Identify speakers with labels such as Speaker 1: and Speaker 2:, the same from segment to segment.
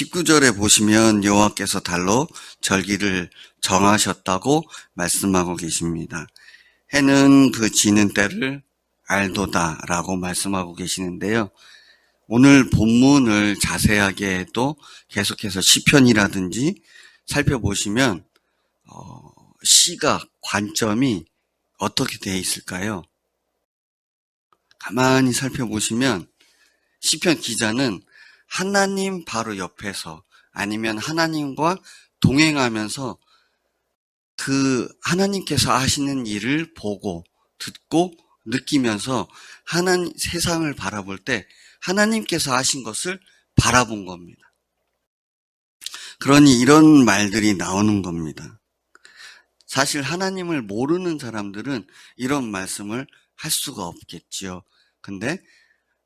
Speaker 1: 19절에 보시면 여호와께서 달로 절기를 정하셨다고 말씀하고 계십니다. 해는 그 지는 때를 알도다라고 말씀하고 계시는데요. 오늘 본문을 자세하게 또 계속해서 시편이라든지 살펴보시면 시각, 관점이 어떻게 되어 있을까요? 가만히 살펴보시면 시편 기자는 하나님 바로 옆에서 아니면 하나님과 동행하면서 그 하나님께서 하시는 일을 보고 듣고 느끼면서 세상을 바라볼 때 하나님께서 하신 것을 바라본 겁니다. 그러니 이런 말들이 나오는 겁니다. 사실 하나님을 모르는 사람들은 이런 말씀을 할 수가 없겠지요. 근데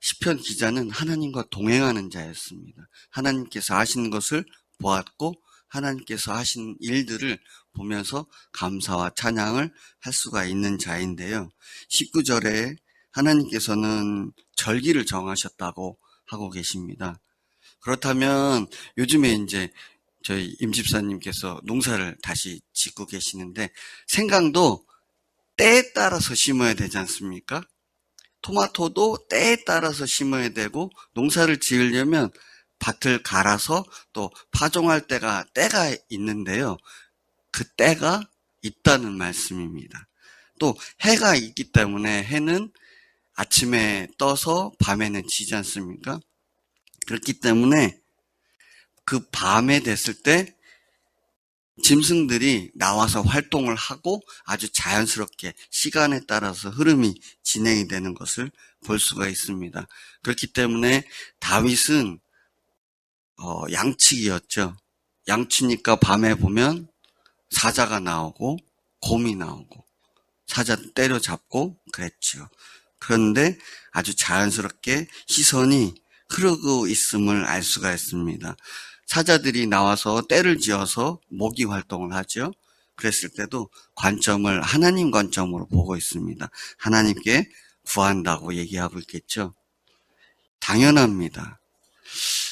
Speaker 1: 시편 기자는 하나님과 동행하는 자였습니다. 하나님께서 하시는 것을 보았고 하나님께서 하신 일들을 보면서 감사와 찬양을 할 수가 있는 자인데요. 19절에 하나님께서는 절기를 정하셨다고 하고 계십니다. 그렇다면 요즘에 이제 저희 임집사님께서 농사를 다시 짓고 계시는데 생강도 때에 따라서 심어야 되지 않습니까? 토마토도 때에 따라서 심어야 되고 농사를 지으려면 밭을 갈아서 또 파종할 때가 있는데요. 그 때가 있다는 말씀입니다. 또 해가 있기 때문에 해는 아침에 떠서 밤에는 지지 않습니까? 그렇기 때문에 그 밤에 됐을 때 짐승들이 나와서 활동을 하고 아주 자연스럽게 시간에 따라서 흐름이 진행이 되는 것을 볼 수가 있습니다. 그렇기 때문에 다윗은 양치기였죠. 양치니까 밤에 보면 사자가 나오고 곰이 나오고 사자 때려잡고 그랬죠. 그런데 아주 자연스럽게 시선이 흐르고 있음을 알 수가 있습니다. 사자들이 나와서 떼를 지어서 모기 활동을 하죠. 그랬을 때도 관점을 하나님 관점으로 보고 있습니다. 하나님께 구한다고 얘기하고 있겠죠. 당연합니다.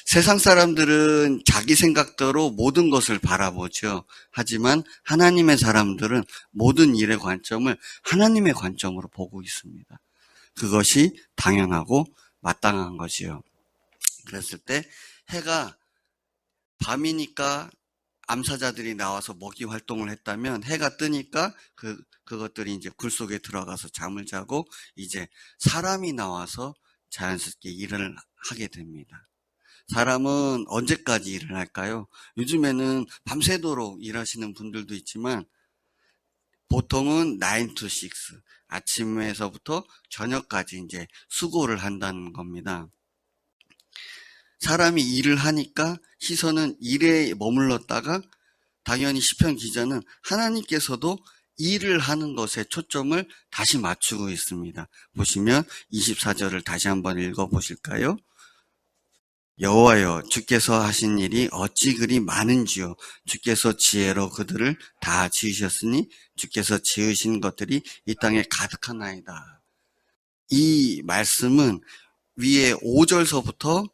Speaker 1: 세상 사람들은 자기 생각대로 모든 것을 바라보죠. 하지만 하나님의 사람들은 모든 일의 관점을 하나님의 관점으로 보고 있습니다. 그것이 당연하고 마땅한 것이요. 그랬을 때 해가 밤이니까 암사자들이 나와서 먹이 활동을 했다면 해가 뜨니까 그것들이 이제 굴 속에 들어가서 잠을 자고 이제 사람이 나와서 자연스럽게 일을 하게 됩니다. 사람은 언제까지 일을 할까요? 요즘에는 밤새도록 일하시는 분들도 있지만 보통은 9 to 6, 아침에서부터 저녁까지 이제 수고를 한다는 겁니다. 사람이 일을 하니까 시선은 일에 머물렀다가 당연히 시편 기자는 하나님께서도 일을 하는 것에 초점을 다시 맞추고 있습니다. 보시면 24절을 다시 한번 읽어보실까요? 여호와여, 주께서 하신 일이 어찌 그리 많은지요. 주께서 지혜로 그들을 다 지으셨으니 주께서 지으신 것들이 이 땅에 가득하나이다. 이 말씀은 위에 5절서부터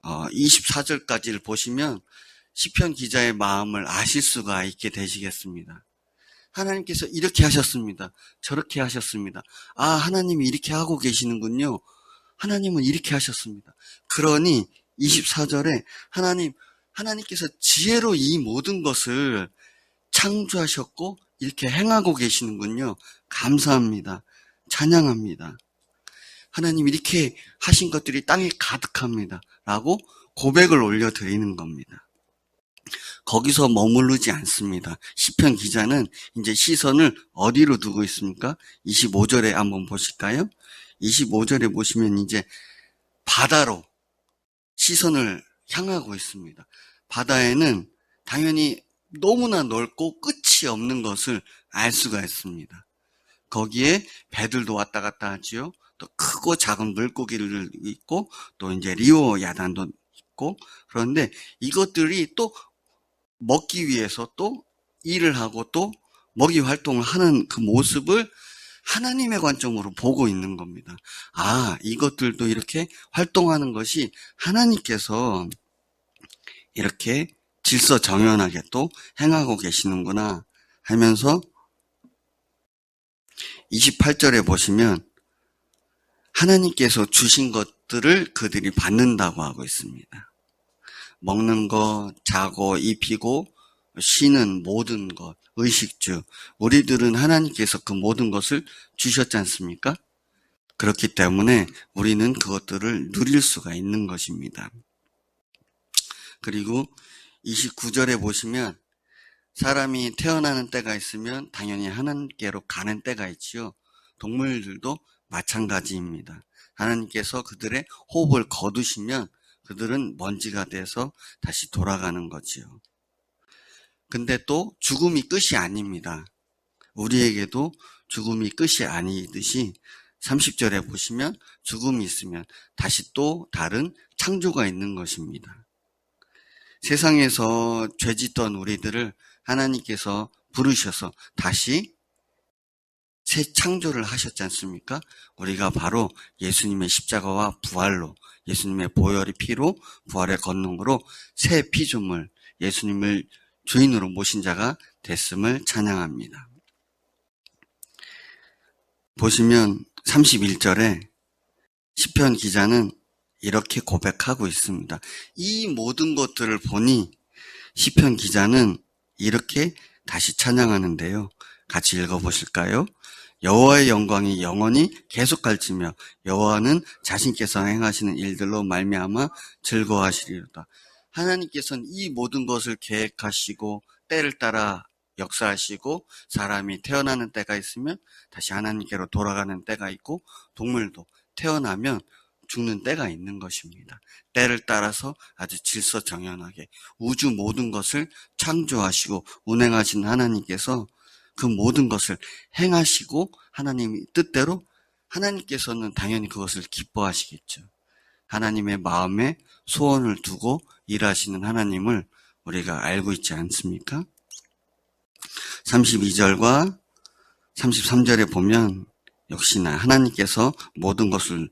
Speaker 1: 24절까지를 보시면 시편 기자의 마음을 아실 수가 있게 되시겠습니다. 하나님께서 이렇게 하셨습니다. 저렇게 하셨습니다. 아, 하나님이 이렇게 하고 계시는군요. 하나님은 이렇게 하셨습니다. 그러니 24절에 하나님께서 지혜로 이 모든 것을 창조하셨고 이렇게 행하고 계시는군요. 감사합니다. 찬양합니다. 하나님 이렇게 하신 것들이 땅에 가득합니다. 라고 고백을 올려드리는 겁니다. 거기서 머무르지 않습니다. 시편 기자는 이제 시선을 어디로 두고 있습니까? 25절에 한번 보실까요? 25절에 보시면 이제 바다로 시선을 향하고 있습니다. 바다에는 당연히 너무나 넓고 끝이 없는 것을 알 수가 있습니다. 거기에 배들도 왔다 갔다 하지요. 또 크고 작은 물고기를 있고 또 이제 리오 야단도 있고 그런데 이것들이 또 먹기 위해서 또 일을 하고 또 먹이 활동을 하는 그 모습을 하나님의 관점으로 보고 있는 겁니다. 아, 이것들도 이렇게 활동하는 것이 하나님께서 이렇게 질서정연하게 또 행하고 계시는구나 하면서 28절에 보시면 하나님께서 주신 것들을 그들이 받는다고 하고 있습니다. 먹는 것, 자고, 입히고, 쉬는 모든 것, 의식주. 우리들은 하나님께서 그 모든 것을 주셨지 않습니까? 그렇기 때문에 우리는 그것들을 누릴 수가 있는 것입니다. 그리고 29절에 보시면 사람이 태어나는 때가 있으면 당연히 하나님께로 가는 때가 있지요. 동물들도 마찬가지입니다. 하나님께서 그들의 호흡을 거두시면 그들은 먼지가 돼서 다시 돌아가는 거지요. 근데 또 죽음이 끝이 아닙니다. 우리에게도 죽음이 끝이 아니듯이 30절에 보시면 죽음이 있으면 다시 또 다른 창조가 있는 것입니다. 세상에서 죄짓던 우리들을 하나님께서 부르셔서 다시 새 창조를 하셨지 않습니까? 우리가 바로 예수님의 십자가와 부활로, 예수님의 보혈의 피로, 부활의 권능으로 새 피조물, 예수님을 주인으로 모신 자가 됐음을 찬양합니다. 보시면 31절에 시편 기자는 이렇게 고백하고 있습니다. 이 모든 것들을 보니 시편 기자는 이렇게 다시 찬양하는데요. 같이 읽어보실까요? 여호와의 영광이 영원히 계속 갈지며 여호와는 자신께서 행하시는 일들로 말미암아 즐거워하시리로다. 하나님께서는 이 모든 것을 계획하시고 때를 따라 역사하시고 사람이 태어나는 때가 있으면 다시 하나님께로 돌아가는 때가 있고 동물도 태어나면 죽는 때가 있는 것입니다. 때를 따라서 아주 질서정연하게 우주 모든 것을 창조하시고 운행하신 하나님께서 그 모든 것을 행하시고 하나님의 뜻대로 하나님께서는 당연히 그것을 기뻐하시겠죠. 하나님의 마음에 소원을 두고 일하시는 하나님을 우리가 알고 있지 않습니까? 32절과 33절에 보면 역시나 하나님께서 모든 것을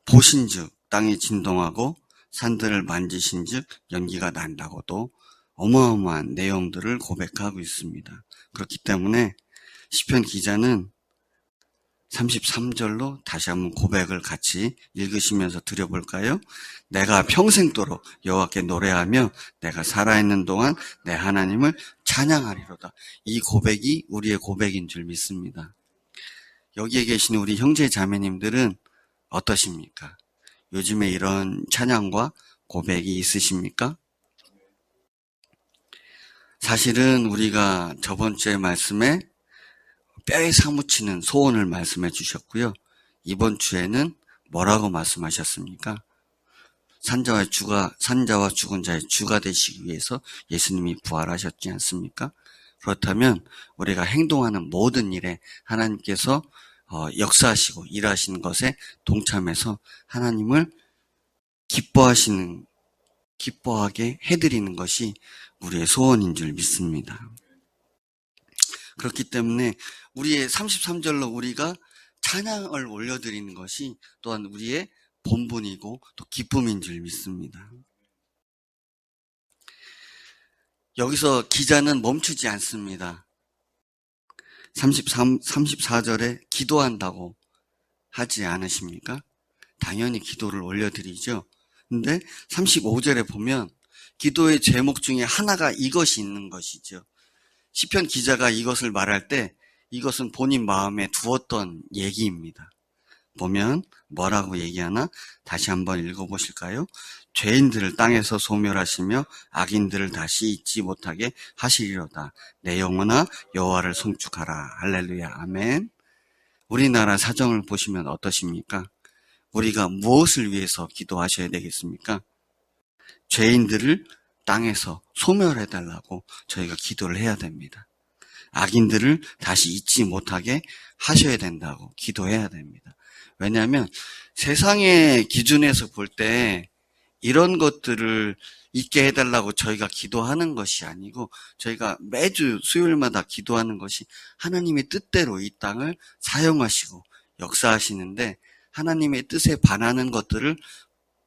Speaker 1: 보신즉 땅이 진동하고 산들을 만지신즉 연기가 난다고도 어마어마한 내용들을 고백하고 있습니다. 그렇기 때문에 시편 기자는 33절로 다시 한번 고백을 같이 읽으시면서 드려볼까요? 내가 평생도록 여호와께 노래하며 내가 살아있는 동안 내 하나님을 찬양하리로다. 이 고백이 우리의 고백인 줄 믿습니다. 여기에 계신 우리 형제 자매님들은 어떠십니까? 요즘에 이런 찬양과 고백이 있으십니까? 사실은 우리가 저번 주에 말씀에 뼈에 사무치는 소원을 말씀해 주셨고요. 이번 주에는 뭐라고 말씀하셨습니까? 산자와 죽은 자의 주가 되시기 위해서 예수님이 부활하셨지 않습니까? 그렇다면 우리가 행동하는 모든 일에 하나님께서 역사하시고 일하시는 것에 동참해서 하나님을 기뻐하게 해드리는 것이 우리의 소원인 줄 믿습니다. 그렇기 때문에 우리의 33절로 우리가 찬양을 올려드리는 것이 또한 우리의 본분이고 또 기쁨인 줄 믿습니다. 여기서 기자는 멈추지 않습니다. 34절에 기도한다고 하지 않으십니까? 당연히 기도를 올려드리죠. 근데 35절에 보면 기도의 제목 중에 하나가 이것이 있는 것이죠. 시편 기자가 이것을 말할 때 이것은 본인 마음에 두었던 얘기입니다. 보면 뭐라고 얘기하나? 다시 한번 읽어보실까요? 죄인들을 땅에서 소멸하시며 악인들을 다시 잊지 못하게 하시리로다. 내 영혼아 여호와를 송축하라. 할렐루야. 아멘. 우리나라 사정을 보시면 어떠십니까? 우리가 무엇을 위해서 기도하셔야 되겠습니까? 죄인들을 땅에서 소멸해달라고 저희가 기도를 해야 됩니다. 악인들을 다시 잊지 못하게 하셔야 된다고 기도해야 됩니다. 왜냐하면 세상의 기준에서 볼 때 이런 것들을 잊게 해달라고 저희가 기도하는 것이 아니고 저희가 매주 수요일마다 기도하는 것이 하나님의 뜻대로 이 땅을 사용하시고 역사하시는데 하나님의 뜻에 반하는 것들을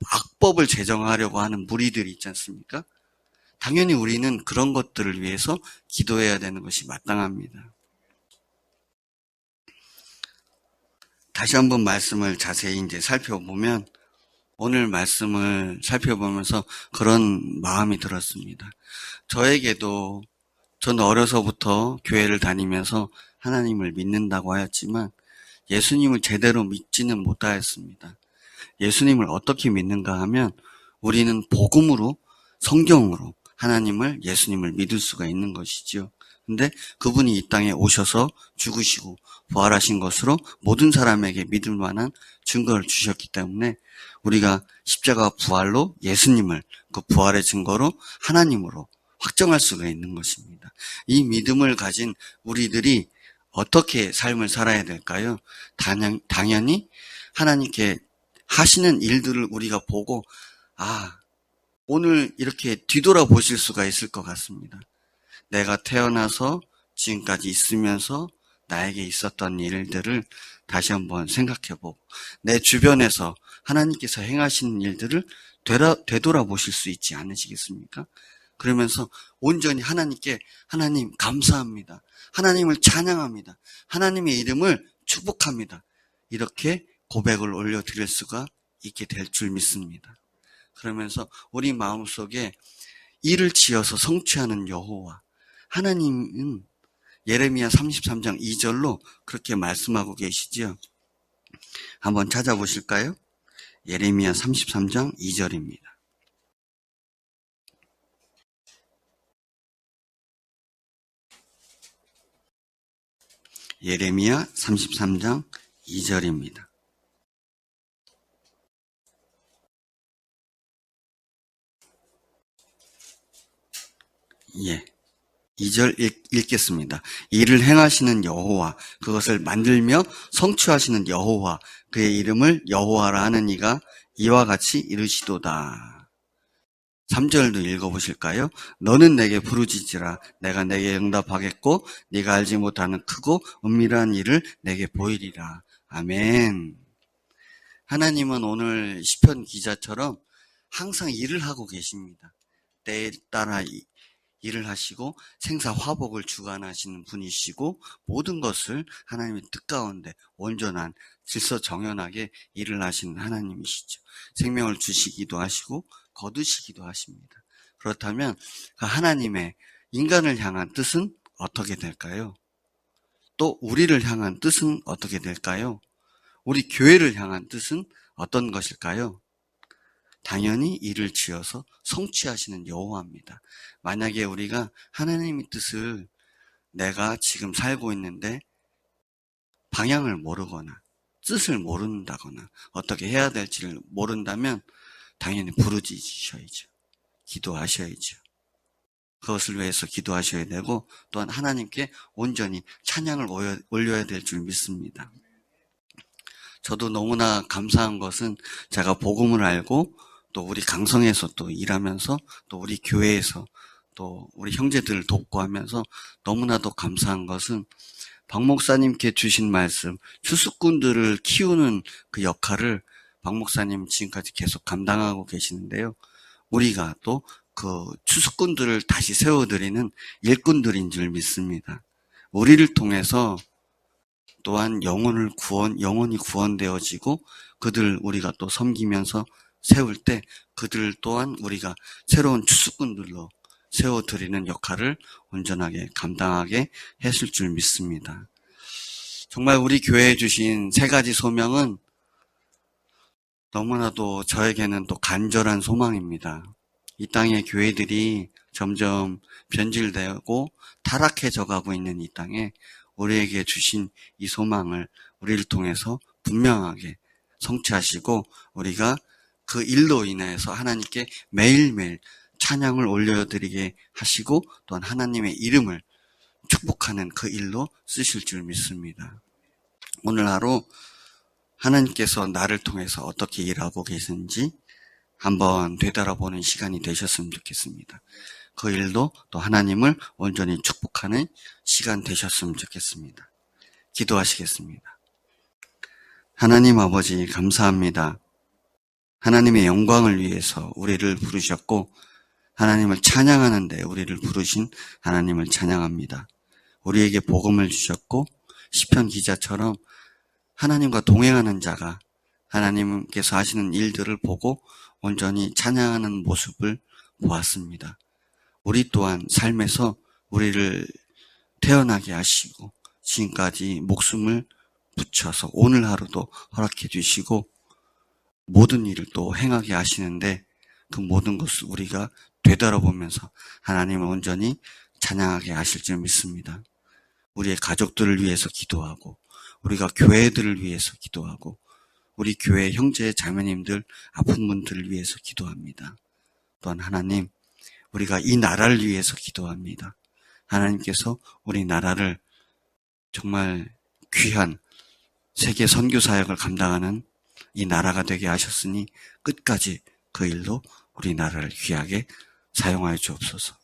Speaker 1: 악법을 제정하려고 하는 무리들이 있지 않습니까? 당연히 우리는 그런 것들을 위해서 기도해야 되는 것이 마땅합니다. 다시 한번 말씀을 자세히 이제 살펴보면 오늘 말씀을 살펴보면서 그런 마음이 들었습니다. 저에게도 저는 어려서부터 교회를 다니면서 하나님을 믿는다고 하였지만 예수님을 제대로 믿지는 못하였습니다. 예수님을 어떻게 믿는가 하면 우리는 복음으로 성경으로 하나님을 예수님을 믿을 수가 있는 것이죠. 근데 그분이 이 땅에 오셔서 죽으시고 부활하신 것으로 모든 사람에게 믿을 만한 증거를 주셨기 때문에 우리가 십자가 부활로 예수님을 그 부활의 증거로 하나님으로 확정할 수가 있는 것입니다. 이 믿음을 가진 우리들이 어떻게 삶을 살아야 될까요? 당연히 하나님께 하시는 일들을 우리가 보고 오늘 이렇게 뒤돌아보실 수가 있을 것 같습니다. 내가 태어나서 지금까지 있으면서 나에게 있었던 일들을 다시 한번 생각해보고 내 주변에서 하나님께서 행하시는 일들을 되돌아보실 수 있지 않으시겠습니까? 그러면서 온전히 하나님께 하나님 감사합니다. 하나님을 찬양합니다. 하나님의 이름을 축복합니다. 이렇게 고백을 올려드릴 수가 있게 될 줄 믿습니다. 그러면서 우리 마음속에 이를 지어서 성취하는 여호와 하나님은 예레미야 33장 2절로 그렇게 말씀하고 계시지요. 한번 찾아보실까요? 예레미야 33장 2절입니다. 예레미야 33장 2절입니다. 예. 2절 읽겠습니다. 이를 행하시는 여호와, 그것을 만들며 성취하시는 여호와, 그의 이름을 여호와라 하는 이가 이와 같이 이르시도다. 3절도 읽어보실까요? 너는 내게 부르짖으라. 내가 내게 응답하겠고 네가 알지 못하는 크고 은밀한 일을 내게 보이리라. 아멘. 하나님은 오늘 시편 기자처럼 항상 일을 하고 계십니다. 때에 따라 일을 하시고 생사화복을 주관하시는 분이시고 모든 것을 하나님의 뜻 가운데 온전한 질서정연하게 일을 하시는 하나님이시죠. 생명을 주시기도 하시고 거두시기도 하십니다. 그렇다면 그 하나님의 인간을 향한 뜻은 어떻게 될까요? 또 우리를 향한 뜻은 어떻게 될까요? 우리 교회를 향한 뜻은 어떤 것일까요? 당연히 이를 지어서 성취하시는 여호와입니다. 만약에 우리가 하나님의 뜻을 내가 지금 살고 있는데 방향을 모르거나 뜻을 모른다거나 어떻게 해야 될지를 모른다면 당연히 부르짖으셔야죠. 기도하셔야죠. 그것을 위해서 기도하셔야 되고 또한 하나님께 온전히 찬양을 올려야 될 줄 믿습니다. 저도 너무나 감사한 것은 제가 복음을 알고 또 우리 강성에서 또 일하면서 또 우리 교회에서 또 우리 형제들을 돕고 하면서 너무나도 감사한 것은 박 목사님께 주신 말씀, 추수꾼들을 키우는 그 역할을 박 목사님 지금까지 계속 감당하고 계시는데요. 우리가 또 그 추수꾼들을 다시 세워드리는 일꾼들인 줄 믿습니다. 우리를 통해서 또한 영혼이 구원되어지고 그들 우리가 또 섬기면서 세울 때 그들 또한 우리가 새로운 추수꾼들로 세워드리는 역할을 온전하게 감당하게 했을 줄 믿습니다. 정말 우리 교회에 주신 세 가지 소명은 너무나도 저에게는 또 간절한 소망입니다. 이 땅의 교회들이 점점 변질되고 타락해져 가고 있는 이 땅에 우리에게 주신 이 소망을 우리를 통해서 분명하게 성취하시고 우리가 그 일로 인해서 하나님께 매일매일 찬양을 올려드리게 하시고 또한 하나님의 이름을 축복하는 그 일로 쓰실 줄 믿습니다. 오늘 하루 하나님께서 나를 통해서 어떻게 일하고 계신지 한번 되돌아보는 시간이 되셨으면 좋겠습니다. 그 일도 또 하나님을 온전히 축복하는 시간 되셨으면 좋겠습니다. 기도하시겠습니다. 하나님 아버지 감사합니다. 하나님의 영광을 위해서 우리를 부르셨고 하나님을 찬양하는데 우리를 부르신 하나님을 찬양합니다. 우리에게 복음을 주셨고 시편 기자처럼 하나님과 동행하는 자가 하나님께서 하시는 일들을 보고 온전히 찬양하는 모습을 보았습니다. 우리 또한 삶에서 우리를 태어나게 하시고 지금까지 목숨을 붙여서 오늘 하루도 허락해 주시고 모든 일을 또 행하게 하시는데 그 모든 것을 우리가 되돌아보면서 하나님을 온전히 찬양하게 하실 줄 믿습니다. 우리의 가족들을 위해서 기도하고 우리가 교회들을 위해서 기도하고 우리 교회 형제 자매님들 아픈 분들을 위해서 기도합니다. 또한 하나님, 우리가 이 나라를 위해서 기도합니다. 하나님께서 우리 나라를 정말 귀한 세계 선교 사역을 감당하는 이 나라가 되게 하셨으니 끝까지 그 일로 우리나라를 귀하게 사용하여 주옵소서.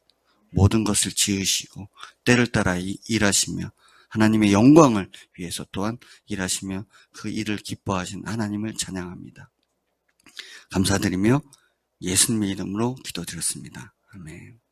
Speaker 1: 모든 것을 지으시고 때를 따라 일하시며 하나님의 영광을 위해서 또한 일하시며 그 일을 기뻐하신 하나님을 찬양합니다. 감사드리며 예수님의 이름으로 기도드렸습니다. 아멘.